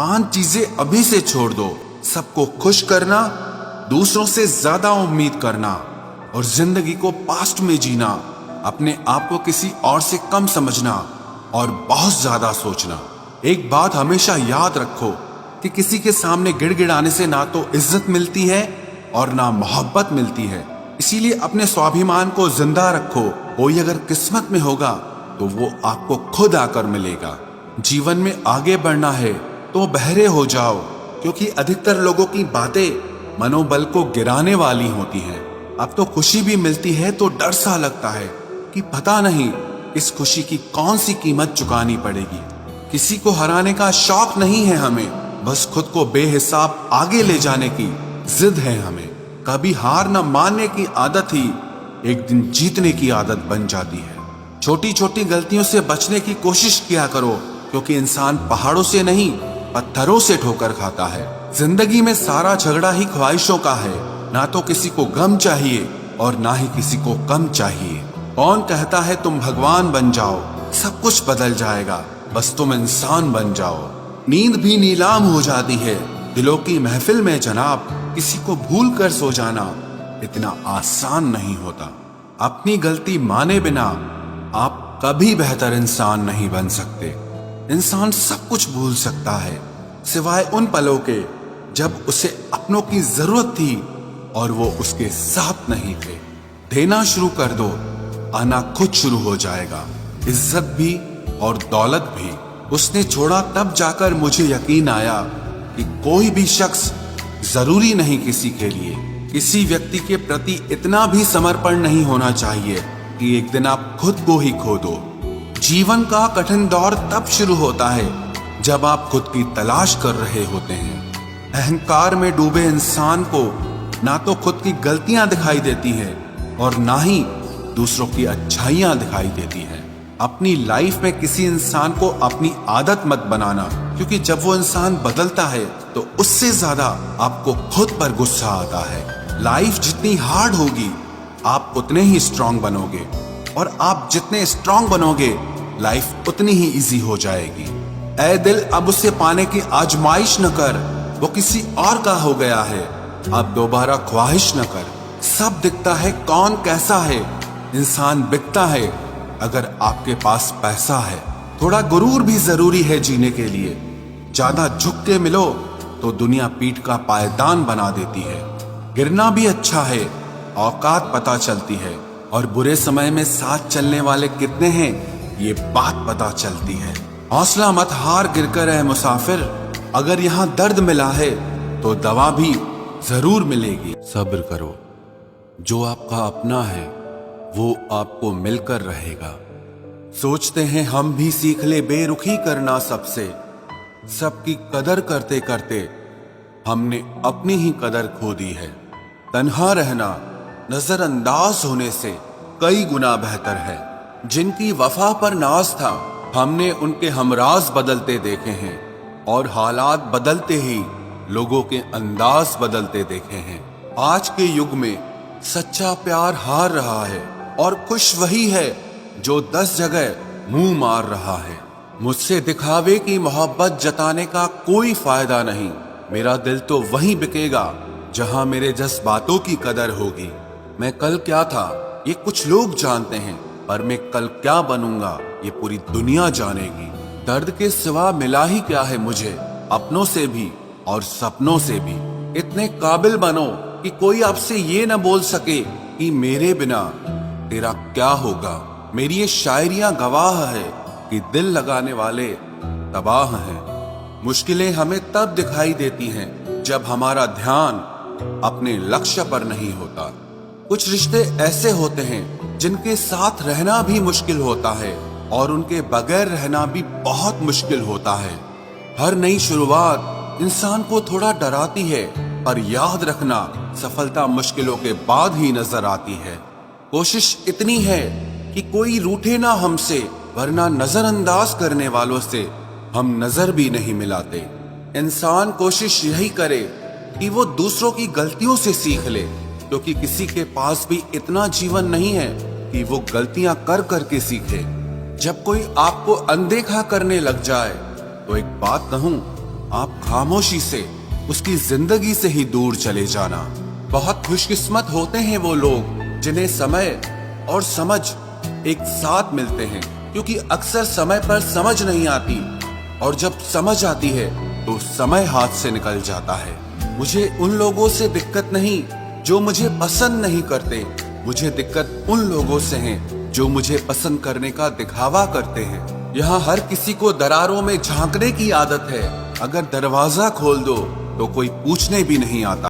5 चीजें अभी से छोड़ दो। सबको खुश करना, दूसरों से ज्यादा उम्मीद करना और जिंदगी को पास्ट में जीना, अपने आप को किसी और से कम समझना और बहुत ज्यादा सोचना। एक बात हमेशा याद रखो कि किसी के सामने गिड़गिड़ाने से ना तो इज्जत मिलती है और ना मोहब्बत मिलती है। इसीलिए अपने स्वाभिमान को जिंदा रखो। कोई अगर किस्मत में होगा तो वो आपको खुद आकर मिलेगा। जीवन में आगे बढ़ना है तो बहरे हो जाओ, क्योंकि अधिकतर लोगों की बातें मनोबल को गिराने वाली होती हैं। अब तो खुशी भी मिलती है तो डर सा लगता है कि पता नहीं इस खुशी की कौन सी कीमत चुकानी पड़ेगी। किसी को हराने का शौक नहीं है हमें, बस खुद को बेहिसाब आगे ले जाने की जिद है हमें। कभी हार न मानने की आदत ही एक दिन जीतने की आदत बन जाती है। छोटी छोटी गलतियों से बचने की कोशिश किया करो, क्योंकि इंसान पहाड़ों से नहीं पत्थरों से ठोकर खाता है। जिंदगी में सारा झगड़ा ही ख्वाहिशों का है। ना तो किसी को गम चाहिए और ना ही किसी को कम चाहिए। कौन कहता है तुम भगवान बन जाओ, सब कुछ बदल जाएगा, बस तुम इंसान बन जाओ। नींद भी नीलाम हो जाती है दिलों की महफिल में जनाब। किसी को भूल कर सो जाना इतना आसान नहीं होता। अपनी गलती माने बिना आप कभी बेहतर इंसान नहीं बन सकते। इंसान सब कुछ भूल सकता है सिवाय उन पलों के जब उसे अपनों की जरूरत थी और वो उसके साथ नहीं थे। देना शुरू कर दो, आना खुद शुरू हो जाएगा। इज्जत भी और दौलत भी उसने छोड़ा तब जाकर मुझे यकीन आया कि कोई भी शख्स जरूरी नहीं किसी के लिए। किसी व्यक्ति के प्रति इतना भी समर्पण नहीं होना चाहिए कि एक दिन आप खुद को ही खो दो। जीवन का कठिन दौर तब शुरू होता है जब आप खुद की तलाश कर रहे होते हैं। अहंकार में डूबे इंसान को ना तो खुद की गलतियां दिखाई देती हैं और ना ही दूसरों की अच्छाइयां दिखाई देती हैं। अपनी लाइफ में किसी इंसान को अपनी आदत मत बनाना, क्योंकि जब वो इंसान बदलता है तो उससे ज्यादा आपको खुद पर गुस्सा आता है। लाइफ जितनी हार्ड होगी आप उतने ही स्ट्रांग बनोगे, और आप जितने स्ट्रांग बनोगे लाइफ उतनी ही इजी हो जाएगी। ऐ दिल अब उसे पाने की आजमाइश न कर, वो किसी और का हो गया है, अब दोबारा ख्वाहिश न कर। सब दिखता है कौन कैसा है, इंसान बिकता है अगर आपके पास पैसा है। थोड़ा गुरूर भी जरूरी है जीने के लिए। ज्यादा झुक के मिलो तो दुनिया पीठ का पायदान बना देती है। गिरना भी अच्छा है, औकात पता चलती है, और बुरे समय में साथ चलने वाले कितने हैं ये बात पता चलती है। हौसला मत हार गिरकर है मुसाफिर, अगर यहाँ दर्द मिला है तो दवा भी जरूर मिलेगी। सब्र करो, जो आपका अपना है वो आपको मिलकर रहेगा। सोचते हैं हम भी सीख ले बेरुखी करना सबसे, सबकी कदर करते करते हमने अपनी ही कदर खो दी है। तन्हा रहना नजरअंदाज होने से कई गुना बेहतर है। जिनकी वफा पर नाज था हमने उनके हमराज बदलते देखे हैं, और हालात बदलते ही लोगों के अंदाज बदलते देखे हैं। आज के युग में सच्चा प्यार हार रहा है, और खुश वही है जो 10 जगह मुंह मार रहा है। मुझसे दिखावे की मोहब्बत जताने का कोई फायदा नहीं। मेरा दिल तो वहीं बिकेगा जहां मेरे जज्बातों की कदर होगी। मैं कल क्या था ये कुछ लोग जानते हैं, पर मैं कल क्या बनूंगा ये पूरी दुनिया जानेगी। दर्द के सिवा मिला ही क्या है मुझे, अपनों से भी और सपनों से भी। इतने काबिल बनो कि कोई आपसे ये न बोल सके कि मेरे बिना तेरा क्या होगा। मेरी ये शायरियां गवाह है कि दिल लगाने वाले तबाह हैं। मुश्किलें हमें तब दिखाई देती हैं जब हमारा ध्यान अपने लक्ष्य पर नहीं होता। कुछ रिश्ते ऐसे होते हैं जिनके साथ रहना भी मुश्किल होता है, और उनके बगैर रहना भी बहुत मुश्किल होता है। हर नई शुरुआत इंसान को थोड़ा डराती है, पर याद रखना सफलता मुश्किलों के बाद ही नजर आती है। कोशिश इतनी है कि कोई रूठे ना हमसे, वरना नजरअंदाज करने वालों से हम नजर भी नहीं मिलाते। इंसान कोशिश यही करे कि वो दूसरों की गलतियों से सीख ले, क्योंकि किसी के पास भी इतना जीवन नहीं है कि वो गलतियां कर करके सीखे। जब कोई आपको अनदेखा करने लग जाए तो एक बात कहूं, आप खामोशी से उसकी जिंदगी से ही दूर चले जाना। बहुत खुशकिस्मत होते हैं वो लोग जिन्हें समय और समझ एक साथ मिलते हैं, क्योंकि अक्सर समय पर समझ नहीं आती और जब समझ आती है तो समय हाथ से निकल जाता है। मुझे उन लोगों से दिक्कत नहीं जो मुझे पसंद नहीं करते, मुझे दिक्कत उन लोगों से है जो मुझे पसंद करने का दिखावा करते हैं। यहाँ हर किसी को दरारों में झांकने की आदत है, अगर दरवाजा खोल दो तो कोई पूछने भी नहीं आता।